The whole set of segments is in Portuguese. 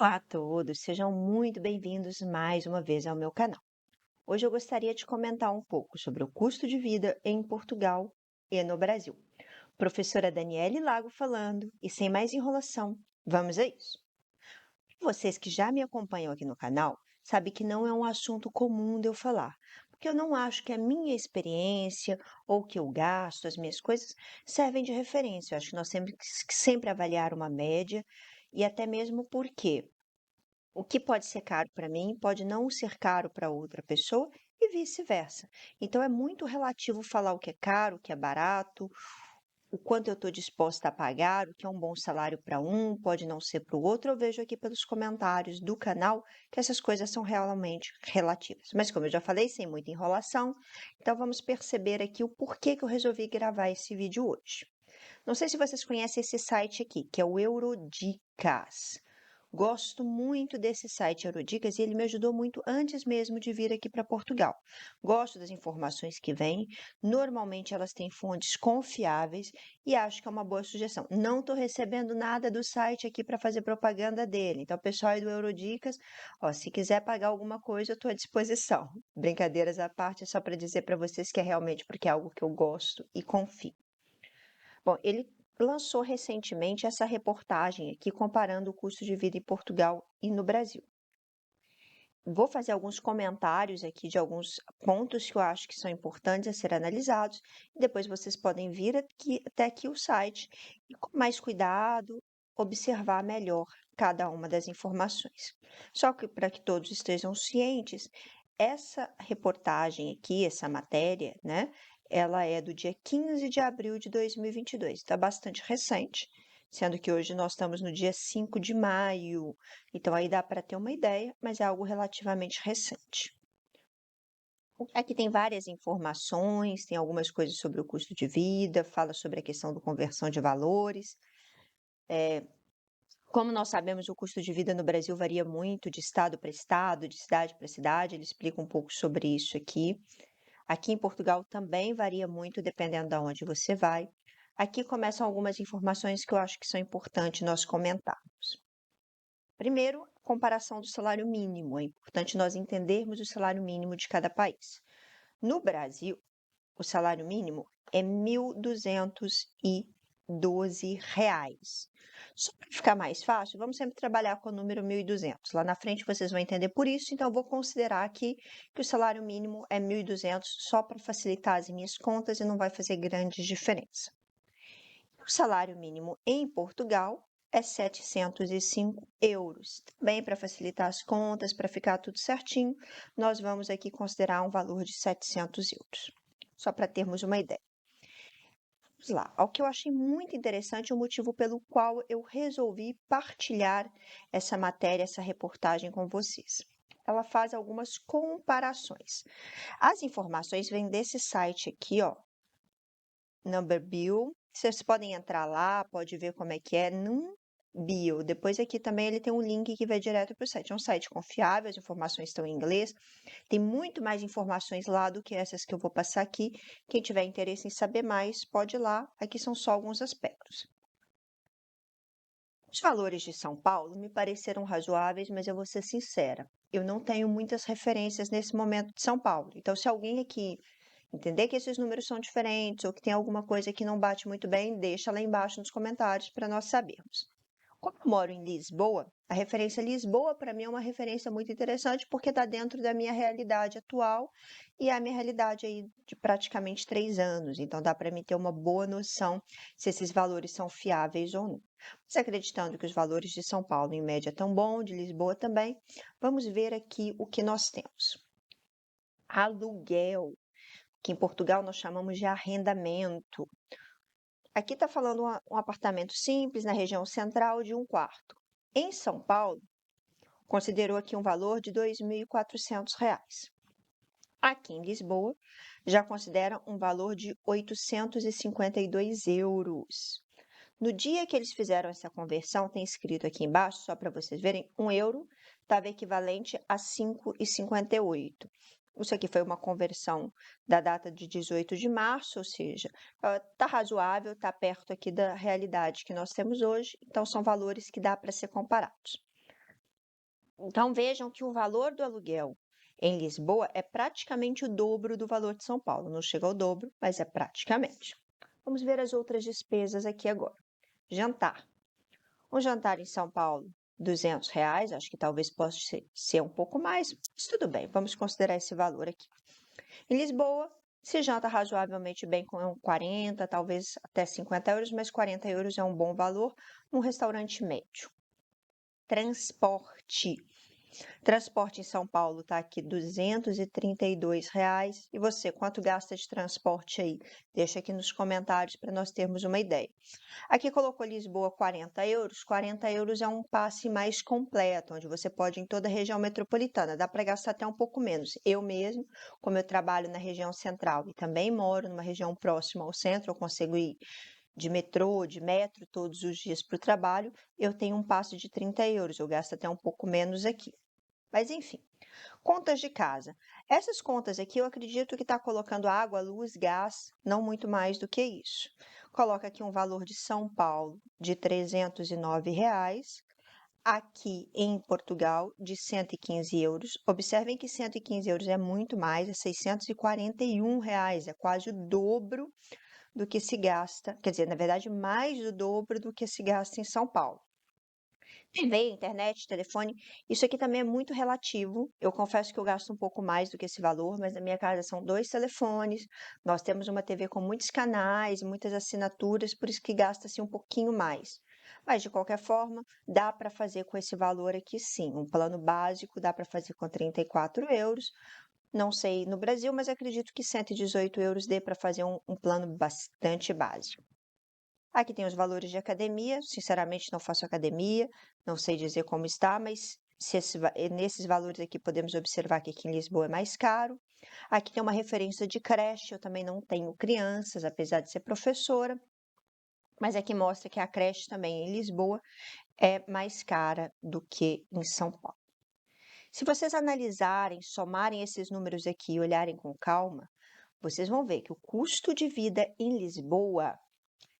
Olá a todos, sejam muito bem-vindos mais uma vez ao meu canal. Hoje eu gostaria de comentar um pouco sobre o custo de vida em Portugal e no Brasil. Professora Daniele Lago falando, e sem mais enrolação, vamos a isso. Vocês que já me acompanham aqui no canal sabem que não é um assunto comum de eu falar, porque eu não acho que a minha experiência ou que eu gasto, as minhas coisas, servem de referência. Eu acho que nós temos que sempre avaliar uma média e até mesmo porque o que pode ser caro para mim pode não ser caro para outra pessoa e vice-versa. Então é muito relativo falar o que é caro, o que é barato, o quanto eu estou disposta a pagar, o que é um bom salário para um, pode não ser para o outro. Eu vejo aqui pelos comentários do canal que essas coisas são realmente relativas. Mas como eu já falei, sem muita enrolação, então vamos perceber aqui o porquê que eu resolvi gravar esse vídeo hoje. Não sei se vocês conhecem esse site aqui, que é o Eurodicas. Gosto muito desse site Eurodicas e ele me ajudou muito antes mesmo de vir aqui para Portugal. Gosto das informações que vêm, normalmente elas têm fontes confiáveis e acho que é uma boa sugestão. Não estou recebendo nada do site aqui para fazer propaganda dele, então, pessoal aí do Eurodicas, ó, se quiser pagar alguma coisa, eu estou à disposição. Brincadeiras à parte, é só para dizer para vocês que é realmente porque é algo que eu gosto e confio. Bom, ele lançou recentemente essa reportagem aqui comparando o custo de vida em Portugal e no Brasil. Vou fazer alguns comentários aqui de alguns pontos que eu acho que são importantes a ser analisados, e depois vocês podem vir aqui, até aqui o site e, com mais cuidado, observar melhor cada uma das informações. Só que, para que todos estejam cientes, essa reportagem aqui, essa matéria, né, ela é do dia 15 de abril de 2022, está bastante recente, sendo que hoje nós estamos no dia 5 de maio. Então, aí dá para ter uma ideia, mas é algo relativamente recente. Aqui tem várias informações, tem algumas coisas sobre o custo de vida, fala sobre a questão da conversão de valores. Como nós sabemos, o custo de vida no Brasil varia muito de estado para estado, de cidade para cidade. Ele explica um pouco sobre isso aqui. Aqui em Portugal também varia muito dependendo de onde você vai. Aqui começam algumas informações que eu acho que são importantes nós comentarmos. Primeiro, comparação do salário mínimo. É importante nós entendermos o salário mínimo de cada país. No Brasil, o salário mínimo é R$ 1.212. Só para ficar mais fácil, vamos sempre trabalhar com o número 1.200. Lá na frente vocês vão entender por isso, então eu vou considerar aqui que o salário mínimo é 1.200 só para facilitar as minhas contas e não vai fazer grande diferença. O salário mínimo em Portugal é 705 euros. Também para facilitar as contas, para ficar tudo certinho, nós vamos aqui considerar um valor de 700 euros. Só para termos uma ideia. Vamos lá. O que eu achei muito interessante, o motivo pelo qual eu resolvi partilhar essa matéria, essa reportagem com vocês. Ela faz algumas comparações. As informações vêm desse site aqui, ó, Numberbio. Vocês podem entrar lá, pode ver como é que é. Numbio. Depois aqui também ele tem um link que vai direto para o site. É um site confiável, as informações estão em inglês. Tem muito mais informações lá do que essas que eu vou passar aqui. Quem tiver interesse em saber mais, pode ir lá. Aqui são só alguns aspectos. Os valores de São Paulo me pareceram razoáveis, mas eu vou ser sincera. Eu não tenho muitas referências nesse momento de São Paulo. Então, se alguém aqui entender que esses números são diferentes ou que tem alguma coisa que não bate muito bem, deixa lá embaixo nos comentários para nós sabermos. Como eu moro em Lisboa, a referência Lisboa para mim é uma referência muito interessante porque está dentro da minha realidade atual e é a minha realidade aí de praticamente 3 anos. Então dá para mim ter uma boa noção se esses valores são fiáveis ou não. Mas acreditando que os valores de São Paulo em média estão bom, de Lisboa também, vamos ver aqui o que nós temos. Aluguel, que em Portugal nós chamamos de arrendamento. Aqui está falando um apartamento simples na região central de um quarto. Em São Paulo, considerou aqui um valor de R$ 2.400. Aqui em Lisboa, já considera um valor de 852 euros. No dia que eles fizeram essa conversão, tem escrito aqui embaixo, só para vocês verem, 1 euro estava equivalente a 5,58. Isso aqui foi uma conversão da data de 18 de março, ou seja, está razoável, está perto aqui da realidade que nós temos hoje, então são valores que dá para ser comparados. Então vejam que o valor do aluguel em Lisboa é praticamente o dobro do valor de São Paulo. Não chega ao dobro, mas é praticamente. Vamos ver as outras despesas aqui agora. Jantar. Um jantar em São Paulo, R$ 200, acho que talvez possa ser um pouco mais, mas tudo bem, vamos considerar esse valor aqui. Em Lisboa, se janta razoavelmente bem com 40, talvez até 50 euros, mas 40 euros é um bom valor num restaurante médio. Transporte. Transporte em São Paulo está aqui R$ 232. E você, quanto gasta de transporte aí? Deixa aqui nos comentários para nós termos uma ideia. Aqui colocou Lisboa 40 euros. 40 euros é um passe mais completo, onde você pode ir em toda a região metropolitana. Dá para gastar até um pouco menos. Eu mesmo, como eu trabalho na região central e também moro numa região próxima ao centro, eu consigo ir de metrô, de metro todos os dias para o trabalho, eu tenho um passe de 30 euros. Eu gasto até um pouco menos aqui. Mas enfim, contas de casa. Essas contas aqui eu acredito que está colocando água, luz, gás, não muito mais do que isso. Coloca aqui um valor de São Paulo de R$ 309, aqui em Portugal de 115 euros. Observem que 115 euros é muito mais, é R$ 641, é quase o dobro do que se gasta, quer dizer, na verdade, mais do dobro do que se gasta em São Paulo. TV, internet, telefone, isso aqui também é muito relativo. Eu confesso que eu gasto um pouco mais do que esse valor, mas na minha casa são 2 telefones, nós temos uma TV com muitos canais, muitas assinaturas, por isso que gasta-se um pouquinho mais. Mas, de qualquer forma, dá para fazer com esse valor aqui sim. Um plano básico dá para fazer com 34 euros. Não sei no Brasil, mas acredito que 118 euros dê para fazer um plano bastante básico. Aqui tem os valores de academia. Sinceramente, não faço academia, não sei dizer como está, mas nesses valores aqui podemos observar que aqui em Lisboa é mais caro. Aqui tem uma referência de creche, eu também não tenho crianças, apesar de ser professora, mas aqui mostra que a creche também em Lisboa é mais cara do que em São Paulo. Se vocês analisarem, somarem esses números aqui e olharem com calma, vocês vão ver que o custo de vida em Lisboa,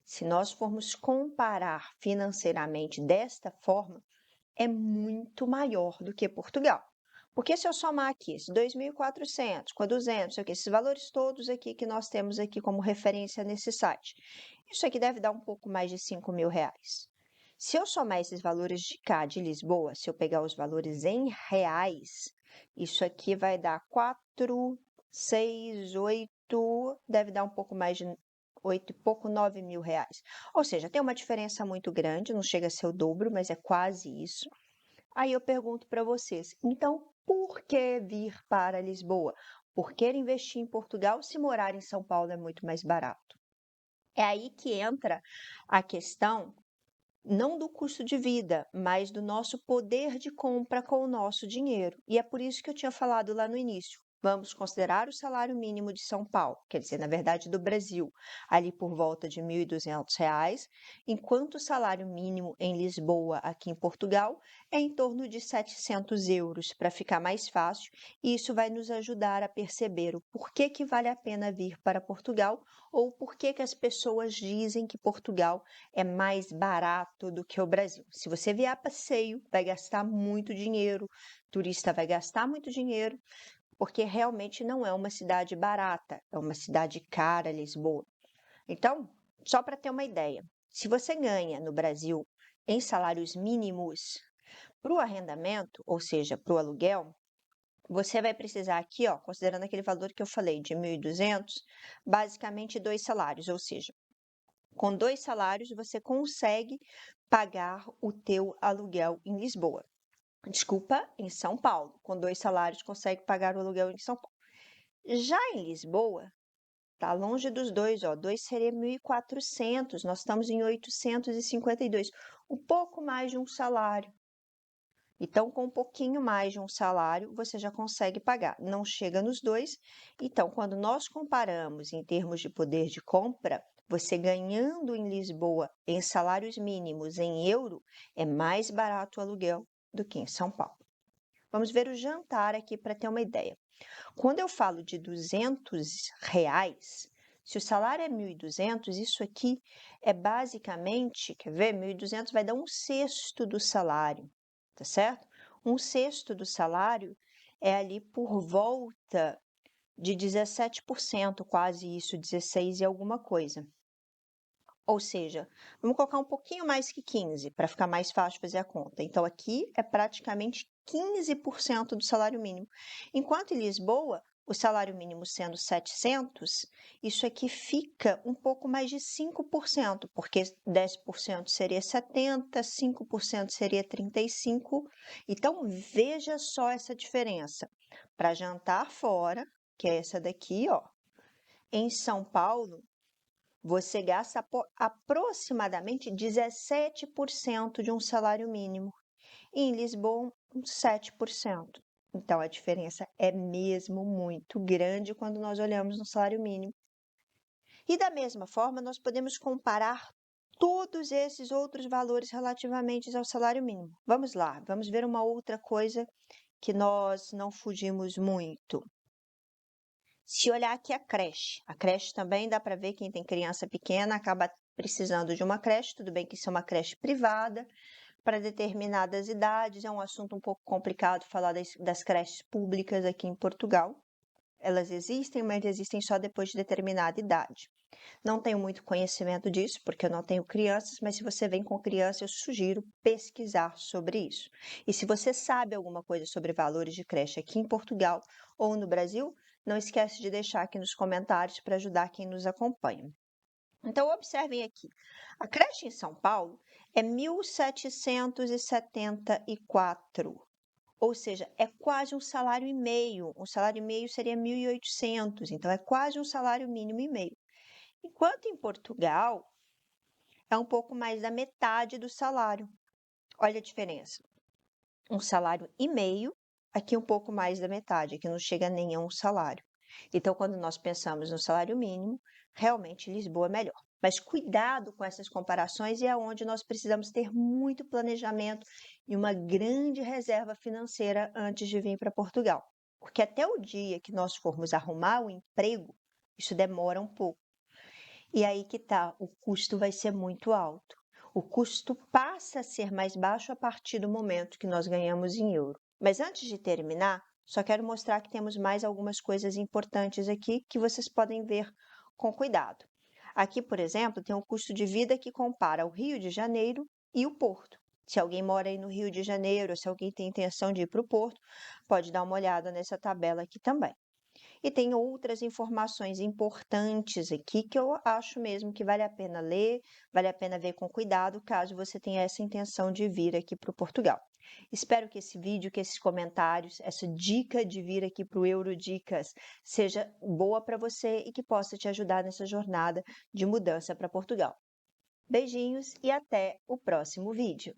se nós formos comparar financeiramente desta forma, é muito maior do que Portugal. Porque se eu somar aqui esses 2.400 com a 200, sei o quê, esses valores todos aqui que nós temos aqui como referência nesse site, isso aqui deve dar um pouco mais de R$ 5.000. Se eu somar esses valores de cá, de Lisboa, se eu pegar os valores em reais, isso aqui vai dar 4, 6, 8, deve dar um pouco mais de 8 e pouco, R$ 9.000. Ou seja, tem uma diferença muito grande, não chega a ser o dobro, mas é quase isso. Aí eu pergunto para vocês, então por que vir para Lisboa? Por que investir em Portugal se morar em São Paulo é muito mais barato? É aí que entra a questão não do custo de vida, mas do nosso poder de compra com o nosso dinheiro. E é por isso que eu tinha falado lá no início. Vamos considerar o salário mínimo de São Paulo, quer dizer, na verdade, do Brasil, ali por volta de R$ 1.200, enquanto o salário mínimo em Lisboa, aqui em Portugal, é em torno de 700 euros, para ficar mais fácil, e isso vai nos ajudar a perceber o porquê que vale a pena vir para Portugal ou por que as pessoas dizem que Portugal é mais barato do que o Brasil. Se você vier a passeio, vai gastar muito dinheiro, turista vai gastar muito dinheiro, porque realmente não é uma cidade barata, é uma cidade cara, Lisboa. Então, só para ter uma ideia, se você ganha no Brasil em salários mínimos para o arrendamento, ou seja, para o aluguel, você vai precisar aqui, ó, considerando aquele valor que eu falei de 1.200, basicamente 2 salários, ou seja, com 2 salários você consegue pagar o teu aluguel em Lisboa. Desculpa, em São Paulo. Com 2 salários consegue pagar o aluguel em São Paulo. Já em Lisboa, tá longe dos dois, ó. 2 seria 1.400, nós estamos em 852, um pouco mais de um salário. Então, com um pouquinho mais de um salário, você já consegue pagar. Não chega nos dois. Então, quando nós comparamos em termos de poder de compra, você ganhando em Lisboa em salários mínimos em euro, é mais barato o aluguel do que em São Paulo. Vamos ver o jantar aqui para ter uma ideia. Quando eu falo de R$ 200, se o salário é 1.200, isso aqui é basicamente, quer ver? 1.200 vai dar um sexto do salário, tá certo? Um sexto do salário é ali por volta de 17%, quase isso, 16 e alguma coisa. Ou seja, vamos colocar um pouquinho mais que 15 para ficar mais fácil fazer a conta. Então, aqui é praticamente 15% do salário mínimo. Enquanto em Lisboa, o salário mínimo sendo 700, isso aqui fica um pouco mais de 5%, porque 10% seria 70, 5% seria 35. Então, veja só essa diferença. Para jantar fora, que é essa daqui, ó, em São Paulo, você gasta aproximadamente 17% de um salário mínimo. E em Lisboa, uns 7%. Então, a diferença é mesmo muito grande quando nós olhamos no salário mínimo. E da mesma forma, nós podemos comparar todos esses outros valores relativamente ao salário mínimo. Vamos lá, vamos ver uma outra coisa que nós não fugimos muito. Se olhar aqui a creche também dá para ver quem tem criança pequena acaba precisando de uma creche, tudo bem que isso é uma creche privada, para determinadas idades, é um assunto um pouco complicado falar das creches públicas aqui em Portugal. Elas existem, mas existem só depois de determinada idade. Não tenho muito conhecimento disso, porque eu não tenho crianças, mas se você vem com criança, eu sugiro pesquisar sobre isso. E se você sabe alguma coisa sobre valores de creche aqui em Portugal ou no Brasil, não esquece de deixar aqui nos comentários para ajudar quem nos acompanha. Então, observem aqui. A creche em São Paulo é 1.774, ou seja, é quase um salário e meio. Um salário e meio seria 1.800, então é quase um salário mínimo e meio. Enquanto em Portugal é um pouco mais da metade do salário. Olha a diferença. Um salário e meio, aqui um pouco mais da metade, aqui não chega nem a um salário. Então, quando nós pensamos no salário mínimo, realmente Lisboa é melhor. Mas cuidado com essas comparações e é onde nós precisamos ter muito planejamento e uma grande reserva financeira antes de vir para Portugal. Porque até o dia que nós formos arrumar o emprego, isso demora um pouco. E aí que tá, o custo vai ser muito alto. O custo passa a ser mais baixo a partir do momento que nós ganhamos em euro. Mas antes de terminar, só quero mostrar que temos mais algumas coisas importantes aqui que vocês podem ver com cuidado. Aqui, por exemplo, tem um custo de vida que compara o Rio de Janeiro e o Porto. Se alguém mora aí no Rio de Janeiro, ou se alguém tem intenção de ir para o Porto, pode dar uma olhada nessa tabela aqui também. E tem outras informações importantes aqui que eu acho mesmo que vale a pena ler, vale a pena ver com cuidado, caso você tenha essa intenção de vir aqui para o Portugal. Espero que esse vídeo, que esses comentários, essa dica de vir aqui para o Eurodicas seja boa para você e que possa te ajudar nessa jornada de mudança para Portugal. Beijinhos e até o próximo vídeo.